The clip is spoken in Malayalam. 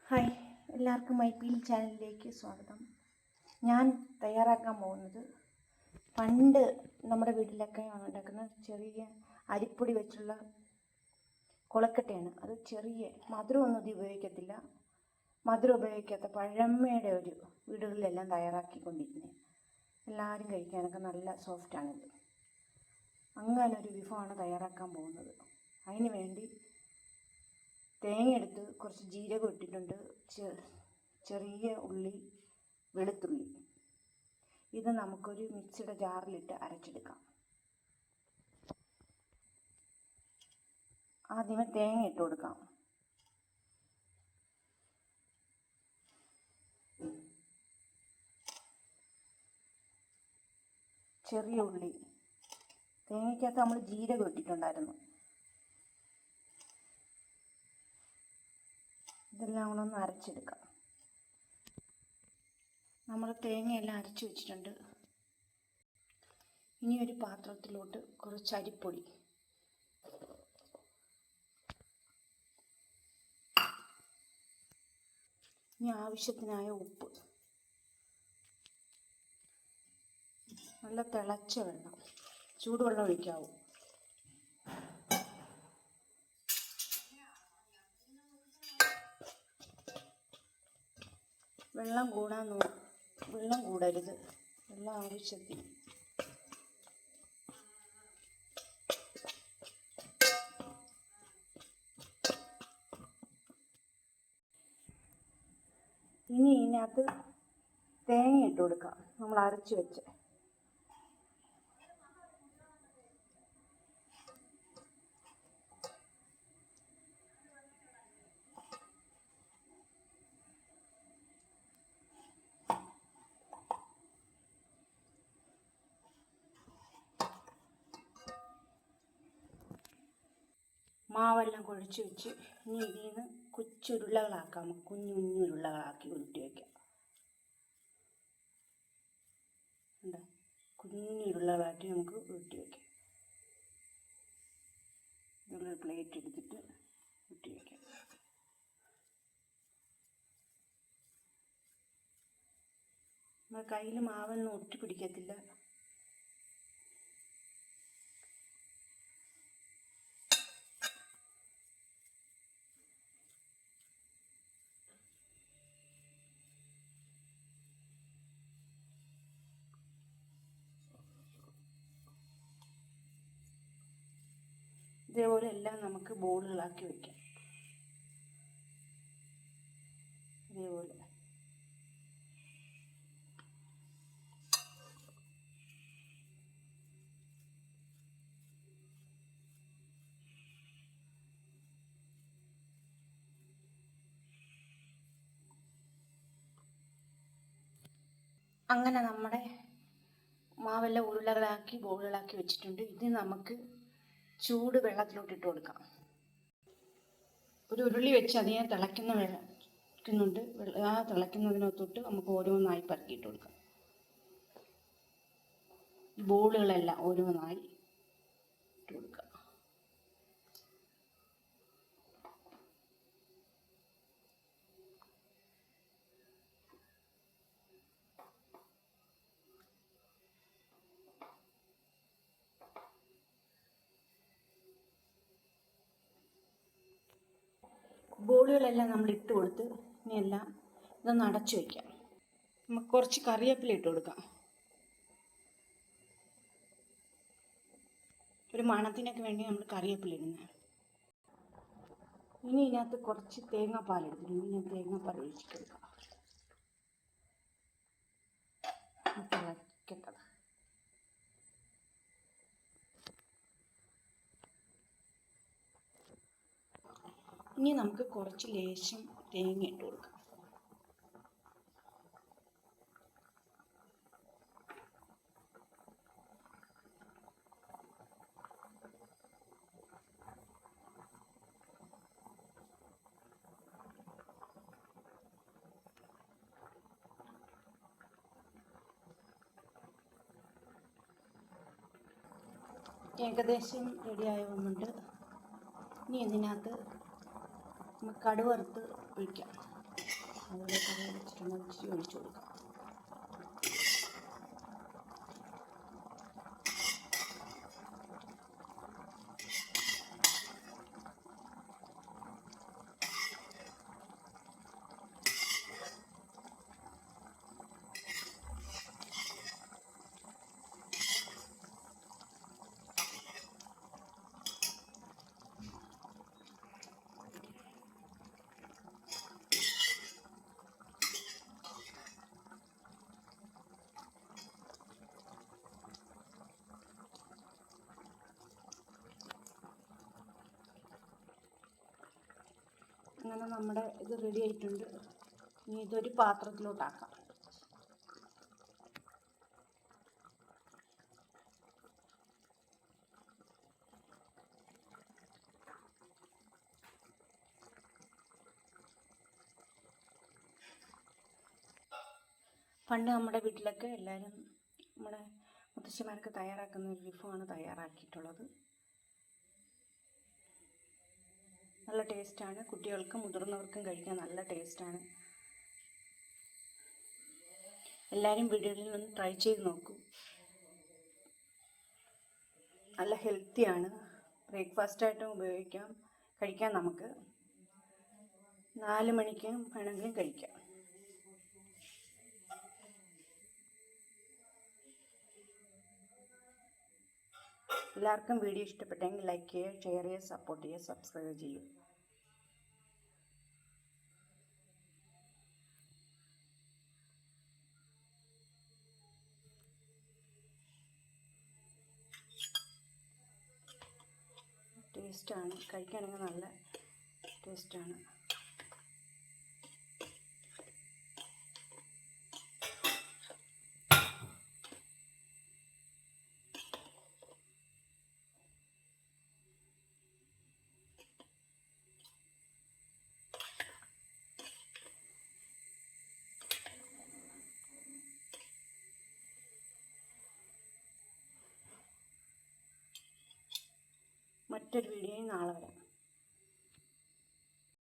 ഹായ്, എല്ലാവർക്കും മൈ ചാനലിലേക്ക് സ്വാഗതം. ഞാൻ തയ്യാറാക്കാൻ പോകുന്നത് പണ്ട് നമ്മുടെ വീട്ടിലൊക്കെ ഉണ്ടാക്കുന്ന ചെറിയ അരിപ്പൊടി വെച്ചുള്ള കൊളക്കട്ടയാണ്. അത് ചെറിയ മധുരമൊന്നും ഇത് ഉപയോഗിക്കത്തില്ല. മധുരം ഉപയോഗിക്കാത്ത പഴമയുടെ ഒരു വീടുകളിലെല്ലാം തയ്യാറാക്കിക്കൊണ്ടിരുന്നത്. എല്ലാവരും കഴിക്കാനൊക്കെ നല്ല സോഫ്റ്റാണിത്. അങ്ങനൊരു വിഭവമാണ് തയ്യാറാക്കാൻ പോകുന്നത്. അതിന് വേണ്ടി തേങ്ങ എടുത്ത് കുറച്ച് ജീരകം ഇട്ടിട്ടുണ്ട്, ചെറിയ ഉള്ളി, വെളുത്തുള്ളി. ഇത് നമുക്കൊരു മിക്സിയുടെ ജാറിലിട്ട് അരച്ചെടുക്കാം. ആദ്യമേ തേങ്ങ ഇട്ട് കൊടുക്കാം. ചെറിയ ഉള്ളി, തേങ്ങയ്ക്കകത്ത് നമ്മൾ ജീരകം ഇട്ടിട്ടുണ്ടായിരുന്നു. ഇതെല്ലാം കൂടെ ഒന്ന് അരച്ചെടുക്കാം. നമ്മൾ തേങ്ങയെല്ലാം അരച്ച് വെച്ചിട്ടുണ്ട്. ഇനി ഒരു പാത്രത്തിലോട്ട് കുറച്ച് അരിപ്പൊടി, ഇനി ആവശ്യത്തിനായ ഉപ്പ്, നല്ല തിളച്ച വെള്ളം, ചൂടുവെള്ളം ഒഴിക്കാവൂ. വെള്ളം കൂടരുത്, വെള്ളം ആവശ്യത്തിന്. ഇനി ഇതിനകത്ത് തേങ്ങ ഇട്ട് കൊടുക്കാം, നമ്മൾ അരച്ച് വെച്ച്. മാവെല്ലാം കുഴച്ച് വെച്ച് ഇനി ഇതിൽ നിന്ന് കൊച്ചുരുളകളാക്കാം. കുഞ്ഞു ഉരുളകളാക്കി ഉരുട്ടി വയ്ക്കാം. കുഞ്ഞുരുളകളാക്കി നമുക്ക് ഉരുട്ടി വയ്ക്കാം. ഇതൊരു പ്ലേറ്റ് എടുത്തിട്ട് ഉരുട്ടി വയ്ക്കാം. നമ്മുടെ കയ്യിൽ മാവൊന്നും ഒട്ടി പിടിക്കത്തില്ല. ഇതേപോലെ എല്ലാം നമുക്ക് ബോളുകളാക്കി വയ്ക്കാം. ഇതേപോലെ അങ്ങനെ നമ്മുടെ മാവെല്ലാം ബോളുകളാക്കി വെച്ചിട്ടുണ്ട്. ഇത് നമുക്ക് ചൂട് വെള്ളത്തിലോട്ട് ഇട്ട് കൊടുക്കാം. ഒരു ഉരുളി വെച്ച് അതിനെ തിളയ്ക്കുന്നുണ്ട്. ആ തിളയ്ക്കുന്നതിനകത്തോട്ട് നമുക്ക് ഓരോന്നായി പറക്കിയിട്ട് കൊടുക്കാം. ബോളുകളെല്ലാം ഓരോന്നായി ഇട്ട് കൊടുക്കാം. ബോളുകളെല്ലാം നമ്മൾ ഇട്ട് കൊടുത്ത് ഇനിയെല്ലാം ഇതൊന്ന് അടച്ചു വയ്ക്കാം. നമുക്ക് കുറച്ച് കറിവേപ്പില ഇട്ട് കൊടുക്കാം, ഒരു മണത്തിനൊക്കെ വേണ്ടി നമ്മൾ കറിവേപ്പില ഇടുന്നത്. ഇനി ഇതിനകത്ത് കുറച്ച് തേങ്ങാപ്പാൽ എടുത്തിട്ടുണ്ട്. ഞാൻ തേങ്ങാപ്പാൽ ഒഴിച്ചിട്ട് കൊടുക്കാം. തിളക്കട്ടെ. ഇനി നമുക്ക് കുറച്ച് ലേശം തേങ്ങ ഇട്ട് കൊടുക്കാം. ഏകദേശം റെഡിയായി വന്നിട്ടുണ്ട്. ഇനി ഇതിനകത്ത് നമുക്ക് കടുക് വറുത്ത് ഒഴിക്കാം. അതുപോലെ കറി വെച്ചിട്ടുണ്ട്, ഇച്ചിരി ഒഴിച്ചു കൊടുക്കാം. അങ്ങനെ നമ്മുടെ ഇത് റെഡി ആയിട്ടുണ്ട്. ഇനി ഇതൊരു പാത്രത്തിലോട്ടാക്കാം. പണ്ട് നമ്മുടെ വീട്ടിലൊക്കെ എല്ലാവരും നമ്മുടെ മുത്തശ്ശിമാർക്ക് തയ്യാറാക്കുന്ന ഒരു വിഭവമാണ് തയ്യാറാക്കിയിട്ടുള്ളത്. നല്ല ടേസ്റ്റാണ്, കുട്ടികൾക്കും മുതിർന്നവർക്കും കഴിക്കാൻ നല്ല ടേസ്റ്റാണ്. എല്ലാവരും വീടുകളിൽ നിന്ന് ട്രൈ ചെയ്ത് നോക്കൂ. നല്ല ഹെൽത്തിയാണ്, ബ്രേക്ക്ഫാസ്റ്റായിട്ടും കഴിക്കാം. നമുക്ക് 4 മണിക്ക് വേണമെങ്കിലും കഴിക്കാം. എല്ലാവർക്കും വീഡിയോ ഇഷ്ടപ്പെട്ടെങ്കിൽ ലൈക്ക് ചെയ്യുക, ഷെയർ ചെയ്യുക, സപ്പോർട്ട് ചെയ്യുക, സബ്സ്ക്രൈബ് ചെയ്യൂ. ടേസ്റ്റാണ്, കഴിക്കാണെങ്കിൽ നല്ല ടേസ്റ്റാണ്. മറ്റൊരു വീഡിയോയിൽ നാളെ വരാം.